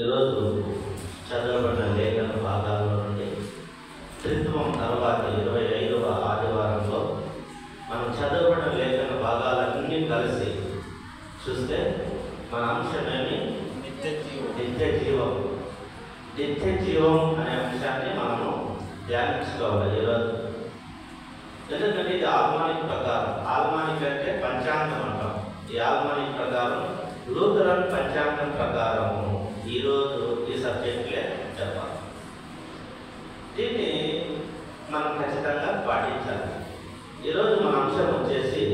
ఈరోజు చదవబడిన లేఖన భాగాల్లో నుండి త్రిత్వం తర్వాత 25వ ఆదివారంలో మనం చదవబడిన లేఖన భాగాలన్నీ కలిసి చూస్తే మన అంశమేమి నిత్య జీవం అనే అంశాన్ని మనము ధ్యానించుకోవాలి ఈరోజు. ఎందుకంటే ఇది ఆల్మానిక్ ప్రకారం, ఆల్మానిక్ అంటే పంచాంగం అంటాం. ఈ ఆల్మానిక్ ప్రకారం లూథరన్ పంచాంగం ప్రకారము ఈరోజు ఈ సబ్జెక్టులే చెప్పాలి. దీన్ని మనం ఖచ్చితంగా పాటించాలి. ఈరోజు మన అంశం వచ్చేసి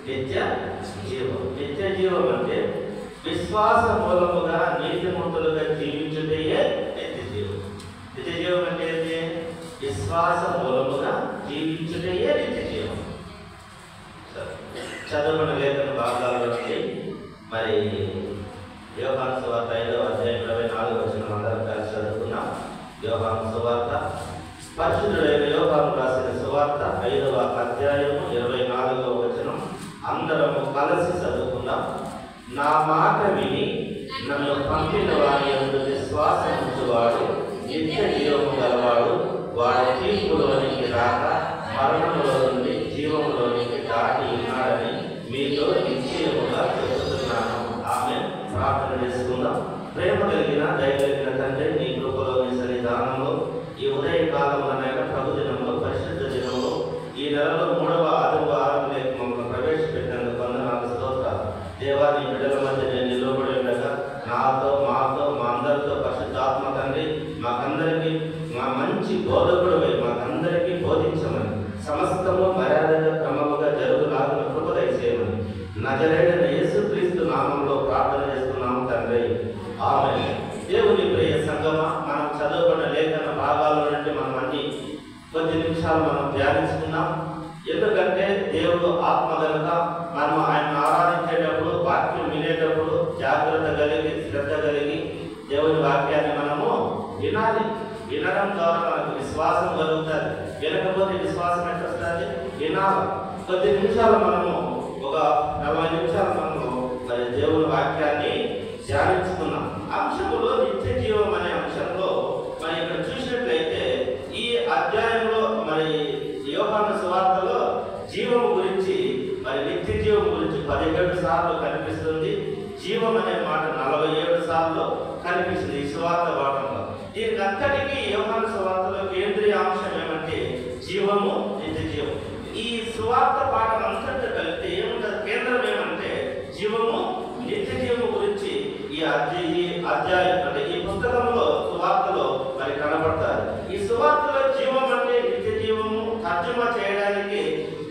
నిత్య జీవం. నిత్య జీవం అంటే విశ్వాస మూలముగా నీతిమంతులుగా జీవించుటయే నిత్య జీవం. నిత్య జీవం అంటే ఏంటి? విశ్వాస మూలముగా జీవించుటయే నిత్య జీవం. చదువుకున్న లేఖన భాగాల్లో నుండి మరి యోహాను సువార్త 5వ అధ్యాయం 24వ వచనం అందరం కలిసి చదువుకున్నాం. యోహాను సువార్త పరిశుద్ధుడైన యోహాను రాసిన సువార్త 5వ అధ్యాయం 24వ వచనం అందరము కలిసి చదువుకున్నాం. నా మాట విని నన్ను పంపిన వారి యందు విశ్వాసం ఉంచువాడు నిత్య జీవము గలవాడు, వాడు తీర్పులోనికి రాక మరణములో నుండి జీవములోనికి దాటి ఉన్నాడని మీతో నిశ్చయముగా చెబుతున్నాను. ఆమె ప్రార్థన చేసుకుందాం. ప్రేమ కలిగిన దయ కలిగిన తండ్రి, నీ కృపలో నీ సన్నిధానంలో ఈ ఉదయకాలంలోనైనా ప్రభు దినంలో పరిశుద్ధ దినంలో ఈ నెలలో 3వ ఆదివారం మమ్మల్ని ప్రవేశపెట్టినందుకు వందనాలు, స్తోత్రాలు. దేవా, నీ బిడ్డల మధ్య నేను నిలబడి ఉండగా నాతో మాతో మా అందరితో పరిశుద్ధాత్మ తండ్రి మాకందరికీ మా మంచి బోధకుడిపై మాకందరికీ బోధించమని, సమస్తము మర్యాదగా క్రమముగా జరుగులాగిన కృప దయచేయమని నజరేయుడైన యేసుక్రీస్తు నామంలో ప్రార్థన చేస్తున్నాము తండ్రి, ఆమేన్. దేవుని ప్రియ సంగమా, మనం చదువుకున్న లేఖన భాగాల నుండి మనం అన్ని కొద్ది నిమిషాలు మనం ధ్యానించుకున్నాం. ఎందుకంటే దేవుడు ఆత్మ కనుక మనం ఆయన ఆరాధించేటప్పుడు, వాక్యం వినేటప్పుడు జాగ్రత్త కలిగి శ్రద్ధ కలిగి దేవుని వాక్యాన్ని మనము వినాలి. వినడం ద్వారా మనకు విశ్వాసం కలుగుతుంది. వినకపోతే విశ్వాసం ఎట్లా వస్తుంది? వినాలి. కొద్ది నిమిషాలు మనము ఒక 40 నిమిషాలు మనము మరి దేవుని వాక్యాన్ని ధ్యానించుకున్నాం. అంశంలో నిత్య జీవం అనే అంశంలో మరి ఇక్కడ చూసినట్లయితే ఈ అధ్యాయంలో మరి యోహాను సువార్తలో జీవం గురించి మరి నిత్య జీవం గురించి 17 సార్లు కనిపిస్తుంది. జీవం అనే మాట 47 సార్లు కనిపిస్తుంది ఈ సువార్త పాఠంలో. దీనికి అంతటికీ యోహాను సువార్తలో కేంద్రీయ అంశం ఏమంటే జీవము, నిత్య జీవం. ఈ సువార్త పాఠం అంతటా కలిపితే ఏముంటుంది? కేంద్రం ఏమంటే జీవము, నిత్య జీవము గురించి ఈ అధ్యాయం అంటే ఈ పుస్తకంలో సువార్తలో మరి కనబడతారు. ఈ సువార్తలో జీవం అంటే నిత్య జీవము తర్జుమా చేయడానికి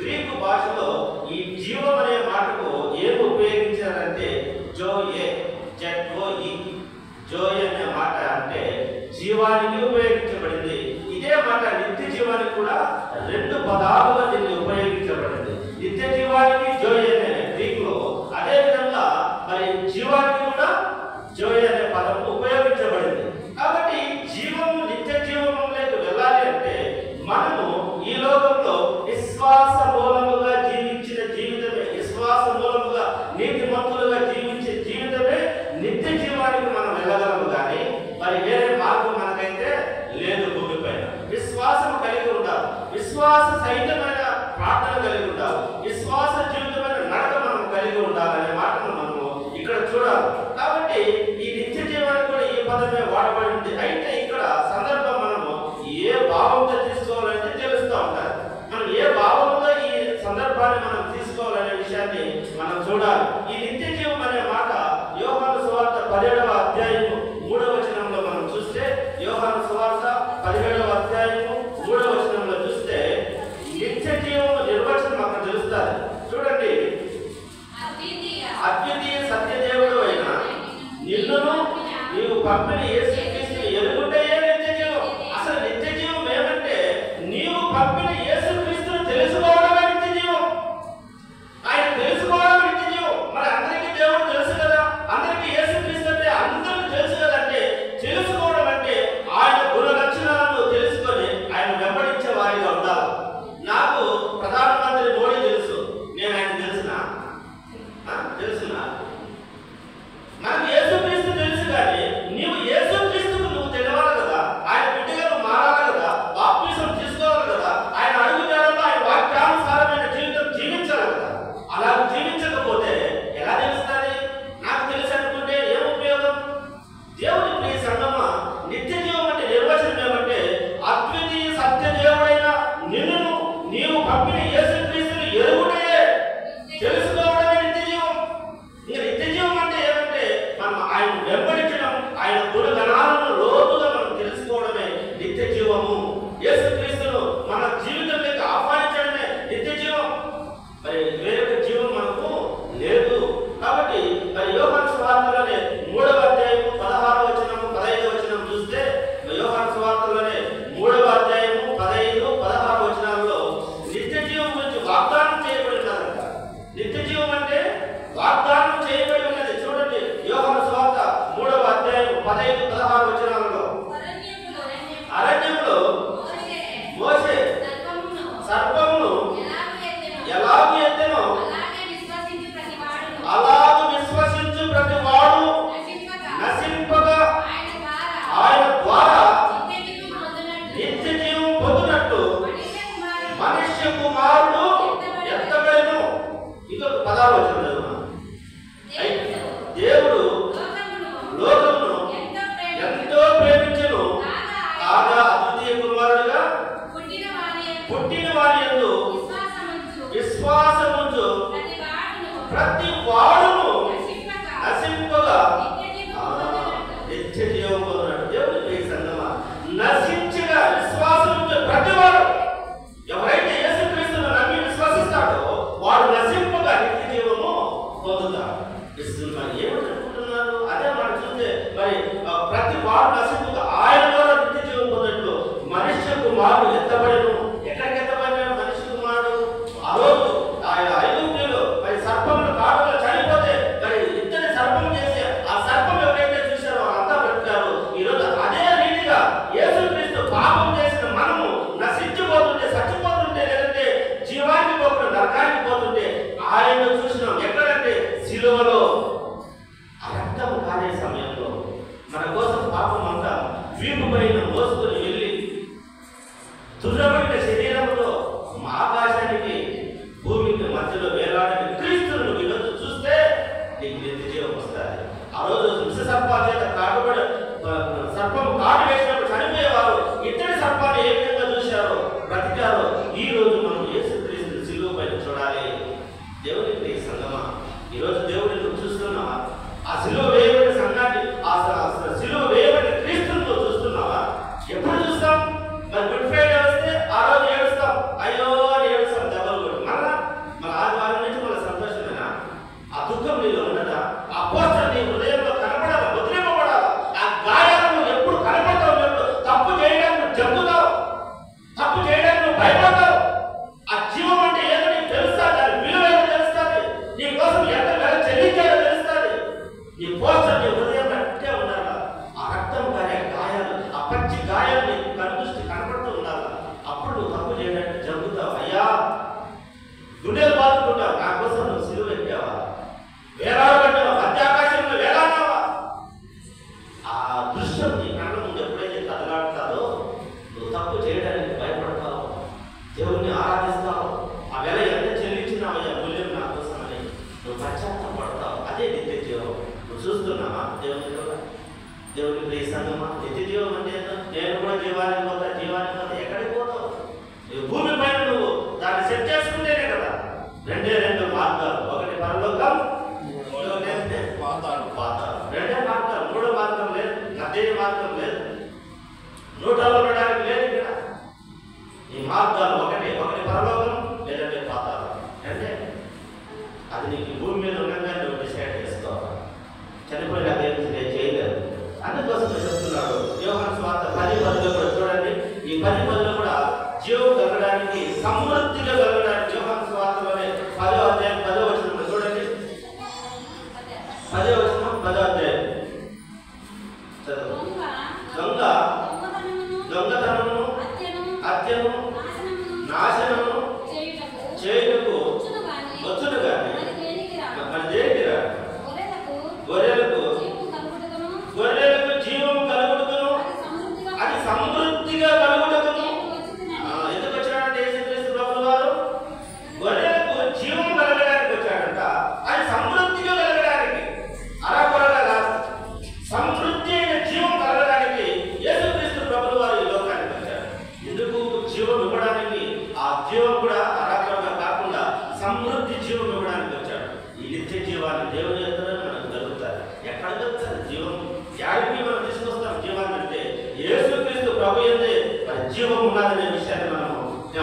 గ్రీకు భాషలో ఈ జీవం అనే మాటకు ఏమి ఉపయోగించారంటే జోయే, జెట్ఓఈ. జోయ్ అనే మాట అంటే జీవానికి ఉపయోగించబడింది. ఇదే మాట నిత్య జీవానికి కూడా 2 పదాలుగా దీన్ని ఉపయోగించబడింది. నిత్య జీవానికి జోయ్ అనే గ్రీకులో, అదే విధంగా మరి జీవానికి కూడా జోయ్ అనే పదం ఉపయోగించబడింది. కాబట్టి జీవము నిత్య జీవములోకి వెళ్ళాలి అంటే మనము ఈ లోకంలో విశ్వాస మూలముగా జీవించిన జీవితమే, విశ్వాస మూలముగా నీతిమంతులుగా జీవించే జీవితమే నిత్య జీవానికి మనం వెళ్ళగలము. కానీ మరి వేరే మార్గం మనకైతే లేదు. భూమిపైన విశ్వాసం కలిగి ఉండాలి, విశ్వాస సహితమైన ప్రార్థన కలిగి ఉండాలి, విశ్వాస జీవితమైన నడక మనం కలిగి ఉండాలనే మాటను మనము ఇక్కడ చూడాలి. కాబట్టి ఈ నిత్య జీవానికి కూడా ఈ పదమే వాడబడింది. అయితే ఇక్కడ సందర్భం మనము ఏ భావంతో తీసుకోవాలంటే తెలుస్తూ ఉంటారు. మనం ఏ భావంలో ఈ సందర్భాన్ని మనం తీసుకోవాలనే విషయాన్ని మనం చూడాలి. ఈ నిత్య జీవం అనే మాట యోహాను సువార్త 17వ అధ్యాయం 3వ వచనంలో మనం చూస్తే, యోహాను సువార్త 17వ అధ్యాయం 3వ వచనంలో చూస్తే నిత్య జీవం నిర్వచనం అక్కడ తెలుస్తుంది. చూడండి, అద్వితీయ సత్యదేవుడు అయిన నిన్నును నీవు పంపిన యేసుక్రీస్తును ఎరుగుటయే నిత్య జీవం. అసలు నిత్య జీవం ఏమంటే నీవు పంపిన యేసుక్రీస్తును తెలుసుకోవడమే నిత్య జీవం. ఆయన తెలుసుకోవడం నిత్య జీవం. మరి అందరికీ దేవుడు తెలుసు కదా, అందరికీ యేసుక్రీస్తు అంటే అందరికీ తెలుసు కదంటే, తెలుసుకోవడం అంటే ఆయన గుణ లక్షణాలను తెలుసుకొని ఆయన వెంబడించే వారిగా ఉండాలి. నాకు ప్రధానమంత్రి మోడీ తెలుసు, నేను ఆయన తెలుసునా? మనకు యేసుక్రీస్తు తెలుసు, కానీ నీవు ఆయన గుణగణాలను లోతుగా మనం తెలుసుకోవడమే నిత్య జీవము. యేసుక్రీస్తును మన జీవితంలోకి ఆహ్వానించడమే నిత్య జీవం. మరి వేరొక జీవం మనకు లేదు. కాబట్టి మరి యోహాను సువార్తలోనే 3వ అధ్యాయము 16వ వచనము 15వ వచనం చూస్తే, యోహాను సువార్తలోనే 3వ అధ్యాయము 15, 16 వచనాల్లో నిత్య జీవం గురించి వాగ్దానం చేయబడి ఉన్నదంట. నిత్య జీవం అంటే వాగ్దానం చేయబడి ఉన్నది. చూడండి, యోహాను సువార్త 3వ అధ్యాయం 15, 16 వచనాలలో, అరణ్యంలో మోషే సర్పమును ఎలాగూ ఎత్తెనో అలాగూ విశ్వసించు ప్రతి వాడు నశింపగా ఆయన ద్వారా నిత్య జీవం పొందినట్టు మనుష్య కుమారుడు ఎత్తబడెను. ఇంకొక 16వ వచనం చదువు. దేవుడు లోకమును ఎంతో ప్రేమించెను, కాగా అద్వితీయ కుమారుడుగా పుట్టిన వారి యందు విశ్వాసముంచు ప్రతి వాడును నశింపగా నిత్య జీవం పొందినట్టు. దేవుడి సంగమా, నశించగా విశ్వాసముంచు ప్రతి వాడు, ఎవరైతే యేసుక్రీస్తును నమ్మి విశ్వసిస్తాడో వాడు నశింపగా నిత్య జీవము పొందుతాడు. మరి ఏమనుకుంటున్నారు? అదే మనం చూస్తే మరి ప్రతి వాడు నశింపగా ఆయన ద్వారా నిత్య జీవం పొందినట్లు మనుష్య కుమారుడు ఎత్తబడెను. ఎక్కడికి ఎత్తబడినాడు మనుష్య కుమారుడు? ఆ రోజు ఆయన ఐగుప్తులో మరి సర్పములు కాటులో చనిపోతే మరి ఇద్దరి సర్పం చేసి ఆ సర్పం ఎవరైతే చూశారో వాళ్ళంతా బ్రతికారు. ఈరోజు అదే రీతిగా యేసుక్రీస్తు పాపం చేసిన మనము నశించిపోతుంటే, చచ్చిపోతుంటే, లేదంటే జీవానికి పోకుండా నరకానికి పోతుంటే ఆయన చూసినాం. ఎక్కడంటే సిలువలో ఆ రక్తం కానే సమయంలో మన కోసం పాపం అంతా వీపు పైన మోసుకొని వెళ్ళి తుర్రబడిన శరీరంలో ఆకాశానికి భూమికి మధ్యలో వేలాడిన క్రీస్తును ఈరోజు చూస్తే నీకు నిత్య జీవం వస్తుంది. ఆ రోజు విష సర్పాల చేత కాటుబడి సర్పం కాటు వేసినప్పుడు చనిపోయేవారు ఇద్దరి సర్పాన్ని ఏ విధంగా చూశారో బ్రతికారో ఈ రోజు మనం యేసుక్రీస్తుని సిలువ పైన చూడాలి. దేవుని సంగమా, ఈరోజు దేవుడిని నువ్వు చూస్తున్నావా? ఆ సిలువ వేయబడిన సంఘాన్ని, ఆ సిలువ వేయబడిన క్రీస్తుని చూస్తున్నావా? ఎప్పుడు చూస్తాం? మరి గుడ్ ఫ్రైడే వస్తే ఆ రోజు ఏడుస్తాం, అయ్యో అని ఏడుస్తాం, దెబ్బలు కొట్టి. మన ఆదివారం నుంచి మన సంతోషమేనా? ఆ దుఃఖం నీలో ఉండదా? ఆ పోస్టర్ నీ హృదయంలో కనపడాలా? వదిలిపోబడాలా? ఆ గాయాలను ఎప్పుడు కనపడతావు? ఎప్పుడు తప్పు చేయడానికి నువ్వు జంపుతావు, తప్పు చేయడానికి నువ్వు భయపడతావు. ఆ జీవం అంటే ఏదో నీకు తెలుస్తుంది, దాని విలువ ఏదో తెలుస్తుంది, నీ కోసం ఎంత వెల చెల్లించాలో తెలుస్తుంది. నీ పోస్టర్ నీ హృదయం అట్టే ఉండాలా? ఆ రక్తం కానీ గాయాలు, ఆ పచ్చి గాయాలు నీకు కనుదృష్టి కనపడుతూ ఉండాలా? అప్పుడు నువ్వు తప్పు చేయడానికి జరుగుతావు. అయ్యా గుండెలు బాదుకుంటావు, నా కోసం నువ్వు సిలువ ఎక్కావా? వేలాడబడ్డావా? మధ్యాకాశంలో వేలాడినావా? ఆ దృశ్యం నీ కళ్ళ ముందు ఎప్పుడైతే కదలాడుతారో నువ్వు తప్పు చేయడానికి భయపడతావు, దేవుణ్ణి ఆరాధిస్తావు. ఆ వేళ ఎంత చెల్లించినావయ్యా మూల్యం నా కోసం అని నువ్వు పశ్చాత్తాపడతావు. అదే నిత్య జీవం. నువ్వు చూస్తున్నావా? దేవుని ప్రియ సంగమా, నిత్య జీవం అంటే నేను కూడా జీవానికి పోతా, జీవానికి పోతా. ఎక్కడికి పోతావు? భూమి పైన నువ్వు దాన్ని సెట్ చేసుకుంటేనే కదా. రెండు మార్గాలు, ఒకటి పరలోకం, పాతాళం. రెండే మార్గాలు, మూడో మార్గం లేదు, అదే మార్గం లేదు, 100 ఉండడానికి లేదు ఇక్కడ. ఈ మార్గాలు ఒకటి పరలోకం, లేదంటే పాతాళం. అంటే అది నీకు భూమి మీద ఉండగా నువ్వు డిసైడ్ చేసుకోవాలి. చనిపోయినా నేను చేయలేదు. అందుకోసం చెప్తున్నాడు యోహాను సువార్త 10:10 కూడా చూడండి. ఈ 10:10 కూడా జీవం కలగడానికి, సమృద్ధిగా కలగడానికి యోహాను సువార్తలోనే 10వ అధ్యాయం 10వ వచనంలో చూడండి. 10వ వచనం 10వ అధ్యాయం చదువు. దొంగతనమును హత్యను నాశనము చేయుటకు వచ్చును గాని మరి దేనికి రా? గొర్రెలకు జీవము కలుగుటకును అది సమృద్ధిగా కలుగుటకును. ఎందుకు వచ్చాడంటే యేసుక్రీస్తు ప్రభువు వారు గొర్రెలకు జీవం కలగడానికి వచ్చాడంట. అది సమృద్ధిగా కలగడానికి, అరకొరగా కాదు, సమృద్ధి అయిన జీవం కలగడానికి యేసుక్రీస్తు ప్రభువు వారు ఈ లోకానికి వచ్చారు. ఎందుకు? జీవం ఇవ్వడానికి. ఆ జీవం కూడా అరకొరగా కాకుండా సమృద్ధి జీవం ఇవ్వడానికి వచ్చాడు. ఈ నిత్య జీవాన్ని దేవుని ఎదురు మనకు కలుగుతారు. ఎక్కడ కలుగుతారు జీవం? యాడికి మనం జీవం ఉన్నదనే విషయాన్ని మనం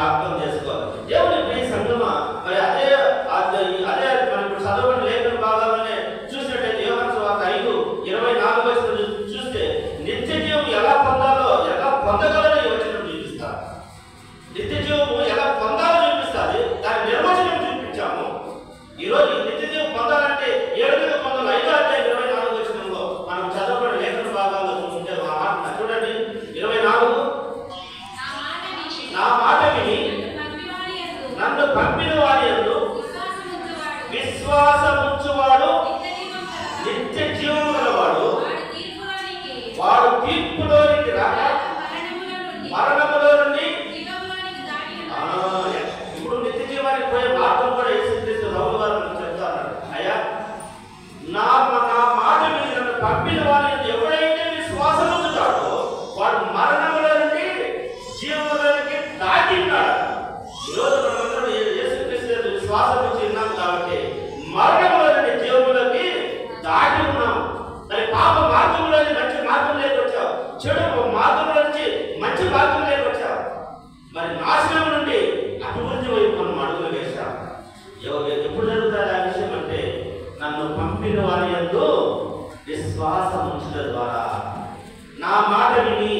అర్థం చేసుకోవాలి. దేవుని ప్రియ సంగమా, మరి అదే మనం ఇప్పుడు చదవని లేఖన భాగాల్లోనే చూసినట్టయితే యోహాను సువార్త 5:24 చూస్తే నిత్య జీవం ఎలా పొందాలో, ఎలా పొందగలనో ఈ వచనం చూపిస్తారు. నిత్య జీవము ఎలా పొందాలో చూపిస్తుంది, దాని నిర్వచనం చూపించాము. ఈరోజు నిత్య జీవం పొందాలంటే 7 పొందాలి. 5:24 మనం చదవబడిన లేఖన భాగాల్లో చూస్తుంటే చూడండి 24, నా మాట విని నన్ను పంపిన వారి యందు విశ్వాసముంచువాడు నిత్య జీవము గలవాడు, వాడు తీర్పులోనికి రాక మరణములో నుండి. ఇప్పుడు నిత్య జీవానికి పోయే మార్గం కూడా యేసుక్రీస్తు ప్రభువు గారు చెప్తారు. అయ్యా, నా మాట విని నన్ను పంపిన వారి యందు ఎవడైతే విశ్వాసముంచుతాడో వాడు మరణములో నుండి జీవములోనికి దాటి ఉన్నాడు. ఈరోజు మనమందరం యేసుక్రీస్తు విశ్వాసం నుంచి ఉన్నాం కాబట్టి మరణంలో నుండి జీవములోకి దాటి ఉన్నాం. మరి పాప మార్గంలో మంచి మార్గంలోకి వచ్చావు, చెడు మార్గంలో నుంచి మంచి మార్గంలోకి వచ్చావు. మరి నాశనం నుండి అభివృద్ధి వైపు మనం అడుగులు వేశాం. ఎప్పుడు జరుగుతుంది ఆ విషయం అంటే నన్ను పంపిన వారి యందు విశ్వాసం ఉంచడం ద్వారా, నా మాట విని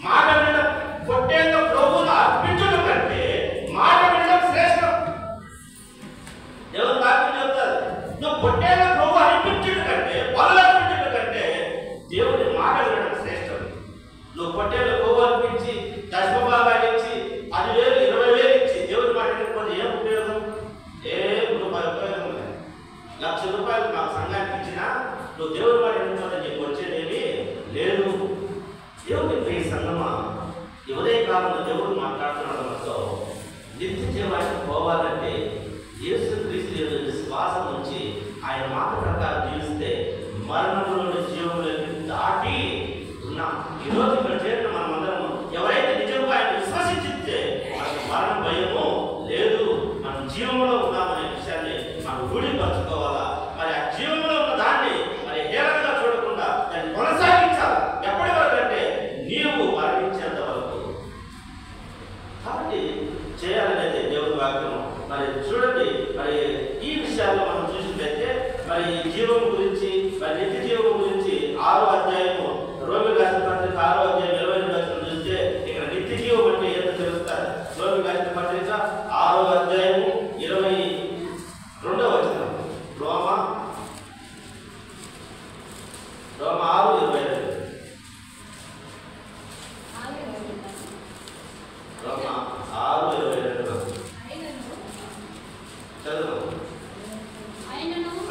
మాట వినడం కొట్టేందుకు ప్రభువును అర్పించడం కంటే మాట వినడం శ్రేష్టం. దేవుని వాక్యం చెప్తారు, నువ్వు కొట్టేందుకు ప్రభు అర్పించడం కంటే, పనులు అర్పించడం కంటే దేవుని మాట వినడం శ్రేష్టం. నువ్వు కొట్టేందుకు ప్రభు అర్పించి దశమభాగాలు ఇచ్చి 10,000 20,000 ఇచ్చి దేవుని మాట వినకపోతే ఏం ఉపయోగం? ఉపయోగం లేదు. ₹1,00,000 నాకు సంఘానికి ఇచ్చినా నువ్వు దేవుని మాట వినకపోతే నీకు వచ్చేదేమీ లేదు. దేవుని ప్రియ సంగమా, ఉదయ కాలంలో దేవుడు మాట్లాడుతున్నాడు మనతో. నిత్య జీవానికి పోవాలంటే యేసుక్రీస్తు విశ్వాసం నుంచి ఆయన మాట ప్రకారం జీవిస్తే మరణంలోని జీవంలోకి దాటి ఉన్నాం. ఈరోజు ఇక్కడ చేరిన మనం అందరం ఎవరైతే నిజంగా ఆయన విశ్వసించితే మనకు మరణ భయము లేదు, మనం జీవంలో ఉన్నామనే విషయాన్ని మనం రూఢిపరచుకోవాలా. మరి ఆ జీవంలో ఉన్న దాన్ని మరి హేళనగా చూడకుండా దాన్ని కొనసాగించాలి. ఎప్పటి వరకు అంటే నీవు మరణించేంత వరకు. కాబట్టి చేయాలనేది దేవుని వాక్యం. మరి చూడండి, మరి ఈ విషయాల్లో మనం చూసినట్లయితే మరి జీవం గురించి, మరి నిత్య జీవం గురించి 6వ అధ్యాయము రోమిలకు రాసిన పత్రిక 6వ అధ్యాయం 22 చూస్తే ఇక్కడ నిత్య జీవం అంటే ఏంటో తెలుస్తారు. రోమిలకు రాసిన పత్రిక 6వ అధ్యాయము 22వ వచనం. రోమ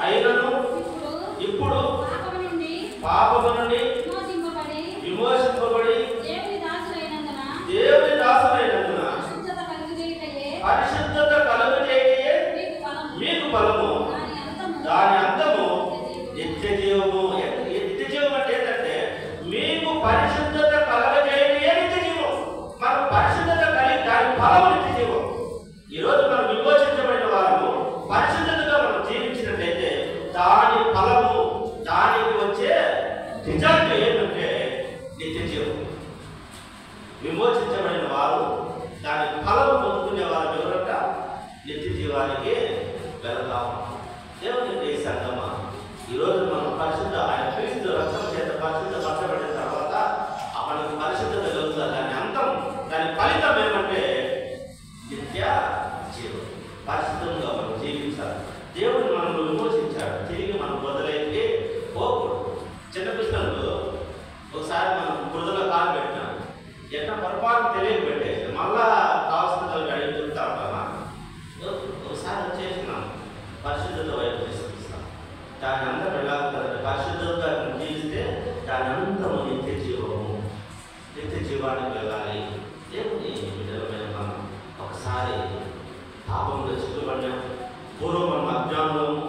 6:22. ఇప్పుడు పాపము నుండి విమోచింపబడి దేవుని దాసులైనందున పరిశుద్ధత కలుగుటయే మీకు ఫలము, దాని అంతము నిత్య జీవము. నిత్య జీవం అంటే ఏంటంటే మీకు పరిశుద్ధత కలగజేయటయే నిత్య జీవం. మనం పరిశుద్ధత కలిగి దాని ఫలము నిత్య జీవం. ఈరోజు మనం విమోచించబడిన వారు పరిశుద్ధతగా మనం జీవించినట్లయితే దాని ఫలము, దానికి వచ్చే రిజల్ట్ ఏంటంటే నిత్య జీవం. విమోచించబడిన వారు దాని ఫలము పొందుకునే వారు ఎవరంట? నిత్య జీవానికి వెళతాము. దేవుని సంగమా, ఈరోజు మనం పరిశుద్ధ ఆయన క్రీస్తు రక్తం చేత పరిశుద్ధపరచబడిన తర్వాత మనకు పరిశుద్ధత కలుగుతుంది. దాని అంతం, దాని ఫలితం ఏమంటే నిత్య జీవం. పరిశుద్ధంగా మనం జీవించాలి. దేవుడు మనల్ని విమోచించాడు, తిరిగి మనం వదిలేకి పోకూడదు. చిన్న పిల్లలు ఒకసారి మనం బురదలో కాలు పెట్టినాం, ఎట్లా పొరపాటు తెలియక పెట్టేసి మళ్ళా కావాల్సిన అడిగి చెప్తా ఉంటామా? ఒకసారి వచ్చేసినాం, పరిశుద్ధత వైపు తీసుకొస్తాం. దాని అంతా వెళ్ళాలంటే పరిశుద్ధంగా జీవిస్తే దాని అంతము నిత్య జీవము. నిత్య జీవానికి వెళ్ళాలి. దేవుని బిడ్డలమైన మనం ఒకసారి పాపంలో చిక్కుపడినాం. పూర్వం మనం అజ్ఞానంలోము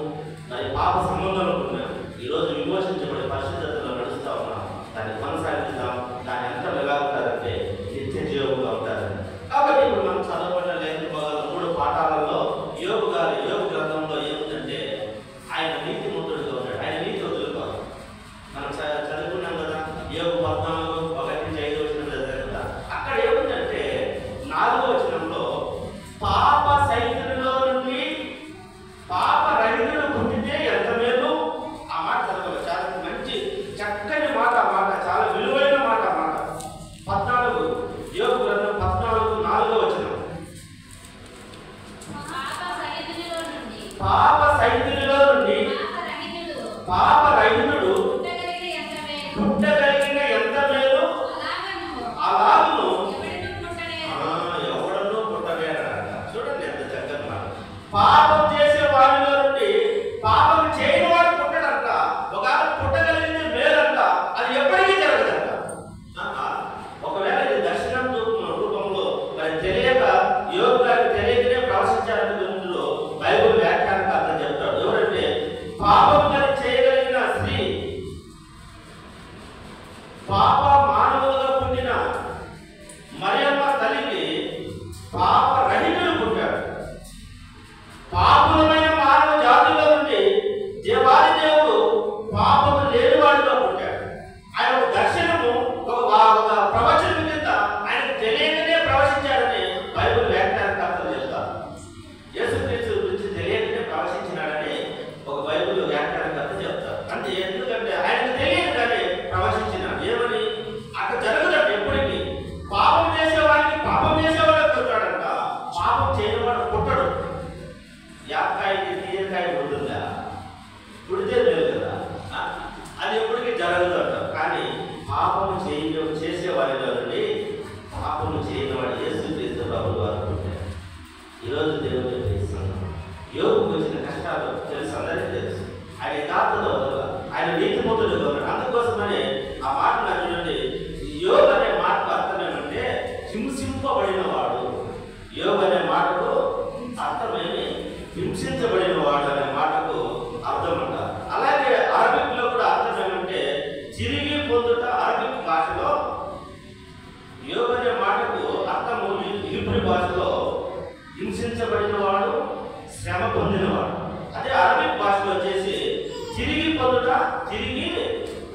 దాని పాప సంబంధంలో ఉన్నాం. ఈరోజు విమోచించబడి పరిశుద్ధతలో నడుస్తూ ఉన్నాం. దాన్ని కొనసాగిస్తాం. దాని అంతా వెళ్ళాలంటే నిత్య జీవంగా ఉంటారు. కాబట్టి ఇప్పుడు మనం చదవబడిన లేఖన భాగాలు 3 పాఠాలలో యోబు గ్రంథంలో ఏముందంటే ఆయన నీతి మంతుడిగా ఉన్నాడు. ఆయన నీతి వదులుకోవాలి. మనం చదువుకున్నాం కదా, యోబు 14:1-5 అక్కడ ఏముంది? పాప మానవులుగా పుట్టిన మరియమ్మ తల్లికి పాప రహితుడు పుట్టాడు. పాపులమైన మానవ జాతిలో నుండి దేవాది దేవుడు పాపము లేనివాడిగా పుట్టాడు. ఆయన ఒక దర్శనము, ఒక ప్రవచనం కింద ఆయనకు తెలియకనే ప్రవచించాడని బైబిల్ వ్యాఖ్యానకర్తలు చెప్తారు. యేసుక్రీస్తు గురించి తెలియకనే ప్రవచించినాడని ఒక బైబిల్ వ్యాఖ్యానకర్త చెప్తారు. అంటే ఎందుకంటే ఆయనకు తెలియదు కానీ ప్రవచించినాడు. ఏమని? అక్కడ జరగదండి. ఎప్పటికీ పాపం చేసేవాడికి పాపం చేసేవాడు పుట్టాడంట, పాపం చేయనివాడు పుట్టడు. యాకాయకి తీయకాయ పుడుతుందా? పుడితే లేదు కదా, అది ఎప్పటికీ జరగదంట. కానీ పాపము చేసేవాడిలో నుండి పాపము చేయని వాడు యేసుక్రీస్తు ప్రభువు వారు పుట్టారు. ఈరోజు దేవుడు చేస్తున్నాం. యోగుకు వచ్చిన కష్టాలు తెలుసు, అందరికీ తెలుసు. ఆయన యథార్థత వదల, ఆయన నీతిమంతుడు ఉన్నాడు. అందుకోసమనే ఆ మాట చూడండి. యోగు అనే మాటకు అర్థం ఏమంటే హింసింపబడిన వాడు. యోగు అనే మాటకు అర్థమేమి? హింసించబడిన వాడు అనే మాటకు అర్థం అంట. అలాగే అరబిక్ లో కూడా అర్థం ఏమంటే తిరిగి పొందుట. అరబిక్ భాషలో యోగు అనే మాటకు అర్థము హీబ్రూ భాషలో హింసించబడిన వాడు, శ్రమ పొందినవాడు. అదే అరబిక్ భాషలో వచ్చేసి తిరిగి పొందుట, తిరిగి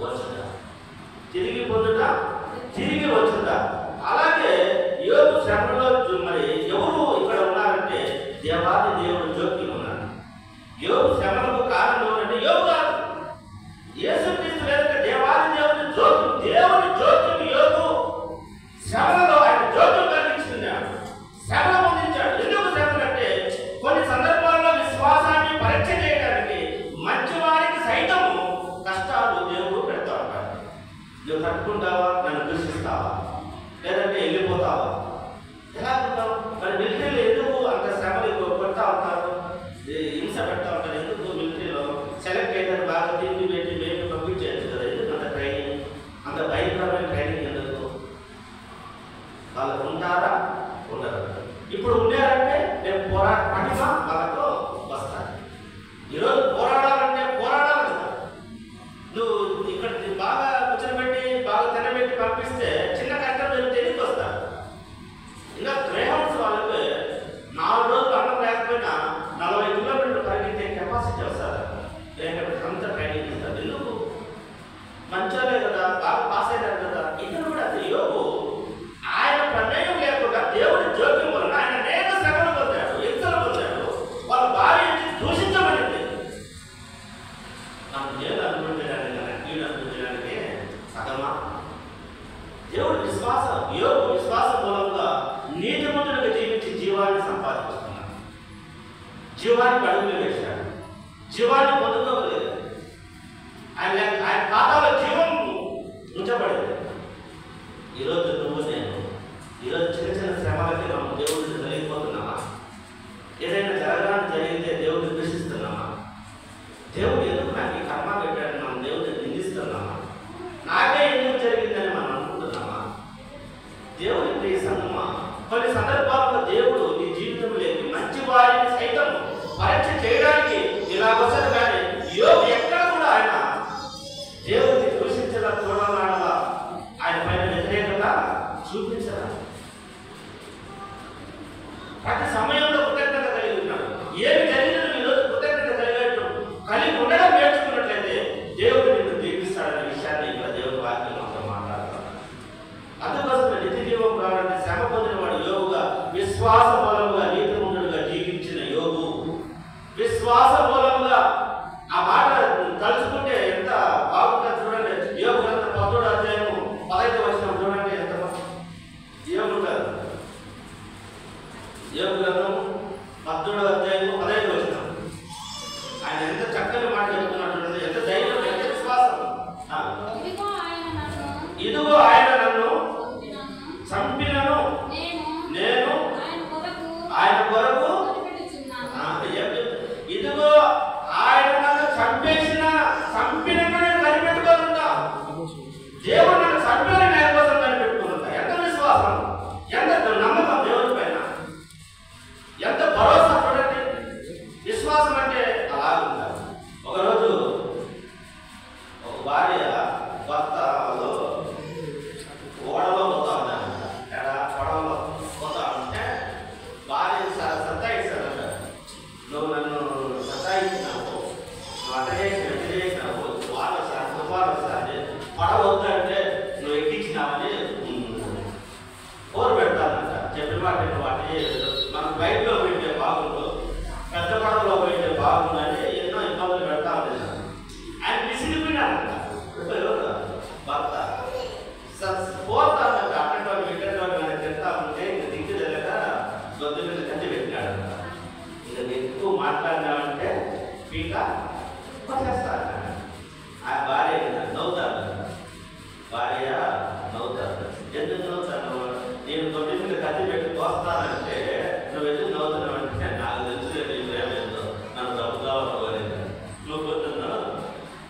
వచ్చుట. తిరిగి పొందుట, తిరిగి వచ్చుట. అలాగే యోగు శ్రమలో మరి ఎవరు ఇక్కడ ఉన్నారంటే దేవాది దేవుడు జోక్యం ఉన్నాడు. యోగు శ్రమలకు కారణం ఎవరంటే యోగు కాదు, యేసుక్రీస్తు లేదంటే దేవాది దేవుని జోక్యం. దేవుని జోక్యం యోగు. శ్రమలో ఆయన జోక్యం కలిగించుకున్నాడు, శ్రమలు పొందించాడు. ఎందుకు శ్రమలు అంటే కొన్ని సందర్భాల్లో విశ్వాసాన్ని పరీక్ష చేయడానికి మంచి వారికి సైతము కష్టాలు దేవుడు పెడతా ఉంటాడు. నువ్వు తట్టుకుంటావా? నన్ను దూషిస్తావా? లేదంటే వెళ్ళిపోతావా? ఎలా ఉంటావు? మరి మిలిటరీలో ఎందుకు అంత శ్రమలు కొడతా ఉంటారు, హింస పెడతా ఉంటారు? ఎందుకు మిలిటరీలో సెలెక్ట్ అయితే బాగా తిండి పెట్టి మేము పంపించేయచ్చు కదా? ఎందుకు అంత ట్రైనింగ్, అంత భయంకరమైన ట్రైనింగ్ ఎందుకు? వాళ్ళకు ఉంటారా? ఉండరు. ఇప్పుడు ఉండారంటే రేపు పటిమ వాళ్ళతో వస్తారు. ఈరోజు పోరాడాలంటే పోరాడాలి కదా. నువ్వు ఇక్కడ బాగా కూర్చోబెట్టి బాగా తినబెట్టి పంపిస్తే చిన్న కష్టం జరిగితే ఎందుకు వస్తారు? ఇంకా గ్రేహౌండ్స్ వాళ్ళకి 4 రోజులు అన్నం లేకపోయినా 40 కిలోమీటర్లు పరిగెత్తే కెపాసిటీ వస్తారు. అంత ట్రైనింగ్ ఇస్తారు. ఎందుకు? మంచోలే కదా, బాగా పాస్ అయినారు కదా. ఇక్కడ కూడా అది యోగు ఆయన ప్రమేయం లేకుండా దేవుడి జోక్యం వలన ఆయన అనేక శ్రమలు పొందాడు, హింసలు పొందాడు. వాళ్ళ భార్య దూషించబడింది. నాకు నేను అనుకుంటున్నాను కదా, నేను అనుకుంటున్నానికి సగమా? దేవుడు విశ్వాసం, యోగు విశ్వాసం మూలంగా నీతిమంతుడిగా జీవించి జీవాన్ని సంపాదించుకున్నాడు. జీవానికి అడుగులు వేశాడు, జీవాన్ని పొందుకోలేదు. ఆయన ఖాతాలో జీవం ఉంచబడింది. ఈరోజు నువ్వు నేను ఈరోజు చిన్న చిన్న శ్రమలకి మనం దేవుడిని జరిగిపోతున్నామా? ఏదైనా జరగడానికి జరిగితే దేవుడిని దూషిస్తున్నామా? దేవుడు ఎందుకు నాకు ఈ కర్మ పెట్టాడని మనం దేవుడిని నిందిస్తున్నామా? నాకే ఎందుకు జరిగిందని మనం అనుకుంటున్నామా? దేవుడి ప్రియ సంగమా, కొన్ని సందర్భాల్లో దేవుడు నీ జీవితంలోకి మంచి వారిని సైతం పరీక్ష చేయడానికి ఇలాగొస్తుంది. కానీ యోగు ఎక్కడ కూడా ఆయన దేవుడిని దూషించదా, చూడాలా, ఆయన పైన వ్యతిరేకత చూపించరా. ప్రతి సమయంలో కృతజ్ఞత కలిగి ఉన్నాడు. ఏమి జరిగినా ఈరోజు కృతజ్ఞత కలిగి ఉండడం నేర్చుకున్నట్లయితే దేవుడు నిన్ను దీపిస్తాడనే విషయాన్ని ఇక్కడ దేవుడి వాక్యం మాత్రం మాట్లాడతాడు. అందుకోసం నిత్య జీవం కావాలంటే శ్రమ పొందిన వాడు యోగుగా, విశ్వాస మూలముగా నీతిమంతుడుగా జీవించిన యోగు. విశ్వాస మూలముగా ఆ మాట తలుచుకుంటే ఎంత బాగుంటుంది చూడండి. యోగు గ్రంథం 10వ అధ్యాయము 15వ వచనం చూడండి ఎంత ఏముంటారు. యోగు గ్రంథం 10వ అధ్యాయము 15వ వచనం ఆయన ఎంత చక్కని మాట చెప్తున్నాడు చూడండి. ఎంత ధైర్యం, ఎంత విశ్వాసం. ఇదిగో ఆయన నన్ను చంపినను, నేను ఆయన కొరకు. ఇదిగో ఆయన నన్ను చంపినను నేను కనిపెట్టుకోనుందా? దేవుడు నన్ను చంపిన నేను కోసం కనిపెట్టుకోనుందా? ఎంత విశ్వాసం, ఎంత నమ్మకం దేవుడి పైన, ఎంత భరోసా చూడండి. విశ్వాసం అంటే అలాగుంటారు. ఒకరోజు ఒక భార్య భర్తలో ఈజీగా కొట్టేస్తారు. ఆ భార్య నవ్వుతారు, భార్య నవ్వుతారు. ఎందుకు నవ్వుతాను? నేను తొట్టి మీద కత్తి పెట్టి కోస్తానంటే నువ్వు ఎందుకు నవ్వుతున్నావు అంటే నాకు తెలుసు నీ ప్రేమ ఏందో, నన్ను చంపుతావా నువ్వు, నువ్వు పొద్దున్న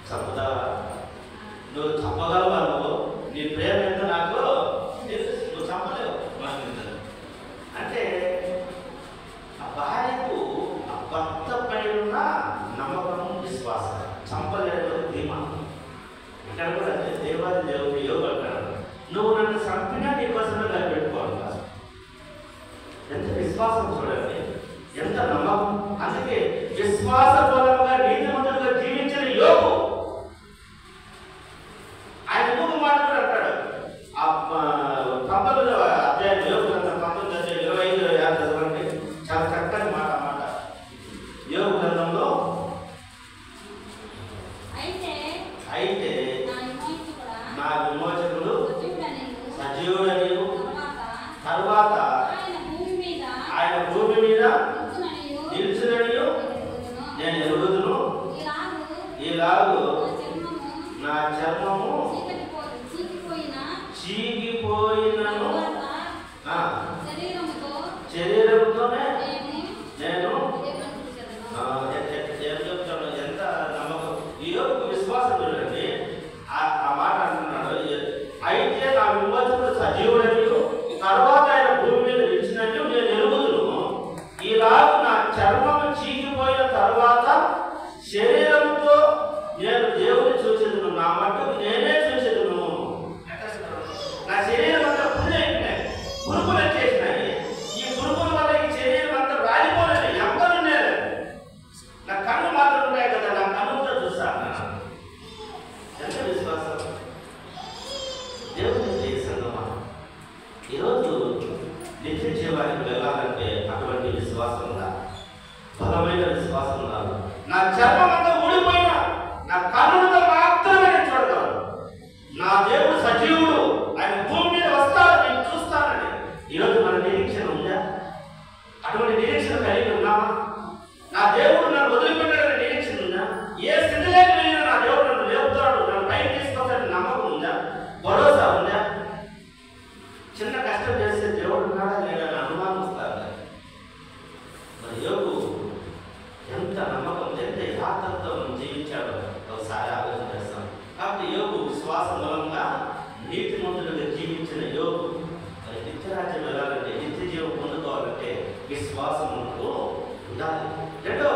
చంపుతావా, నువ్వు చంపగలవా, నువ్వు నీ ప్రేమ ఏందో నాకు తెలుసు, నువ్వు చంపలేవు అంటే ఆ భార్యకు ఆ భర్త పై ఉన్న నమ్మకం, విశ్వాసం, చంపలేని ధీమా. ఇక్కడ కూడా దేవాది దేవుడు యోగ అంటాడు, నువ్వు నన్ను చంపినా నీ కోసమే కనిపెట్టుకోవాలి. ఎంత విశ్వాసం చూడండి, ఎంత నమ్మకం. అందుకే విశ్వాస బలంగా నీతిమంతులుగా జీవించిన యోగు ఆయన ఇంకొక మాట కూడా అంటాడు. ఆ 19వ అధ్యాయం యోగు గ్రంథం 19వ అధ్యాయం 25-26 చదవండి. చాలా చక్కని మాట యోగు గ్రంథంలో. అయితే నా విమోచకుడు సజీవుడని, తరువాత ఆయన భూమి మీద నిలుచునని నేను ఎరుగుదును. ఈలాగు నా చర్మము చీకిపోయినను శరీరంతోనే నేను చెప్తాను. ఎంత నమ్మకం ఈ యొక్క విశ్వాసం చూడండి. ఆ మాట అంటున్నాడు, అయితే నా విమోచకుడు సజీవుడని, తర్వాత ఆయన భూమి మీద నిలిచినట్టు నేను ఎరుగుదును. ఈలాగు నా చర్మము చీకిపోయిన తర్వాత శరీరంతో నేను దేవుని చూసేదును, నా మట్టుకు నేనే చూసేదును. నా శరీరం అంతా పురుగైపోయినాయి, పురుగులు వచ్చేసినాయి. ఈ పురుగుల వల్ల ఈ శరీరం అంతా రాలిపోలేదు, ఎవ్వరు లేదు. నా కన్ను మాత్రం ఉన్నాయి కదా, నా కన్నుతో చూస్తాను. ఎంత విశ్వాసం దేవుని చేసిందమ్మా. ఈరోజు నిత్య జీవానికి వెళ్ళాలంటే అటువంటి విశ్వాసం ఉండాలి, బలమైన విశ్వాసం ఉండాలి. నా చర్మం అంతా ఊడిపోయినా నా కన్నులతో మాత్రమే నేను చూడగలను. నా దేవుడు సజీవుడు, ఆయన భూమి మీద వస్తాడు, నేను చూస్తానని. ఈరోజు మన నిరీక్షణ ఉందా? అటువంటి నిరీక్షణ కలిగి ఉన్నామా? నా దేవుడు నన్ను వదిలిపెట్టాడని నిరీక్షణ ఉందా? ఏ స్థితిలోకి వెళ్ళినా నా దేవుడు నన్ను లేపుతాడు, నన్ను పైకి తీసుకొస్తాడని నమ్మకం ఉందా? భరోసా ఉందా? చిన్న కష్టం చేస్తే దేవుడు ఉన్నాడా లేదని అనుమానం వస్తారు. మరి యోగు ఎంత నమ్మకం, ఎంత యథార్థంతో జీవించాడో ఒకసారి ఆలోచన చేస్తాం. కాబట్టి యోగు విశ్వాస మూలంగా నీతిమంతులుగా జీవించిన యోగు మరి నిత్యరాజ్యం వెళ్ళాలంటే, నిత్య జీవం పొందుకోవాలంటే విశ్వాసం ఉండాలి. రెండవ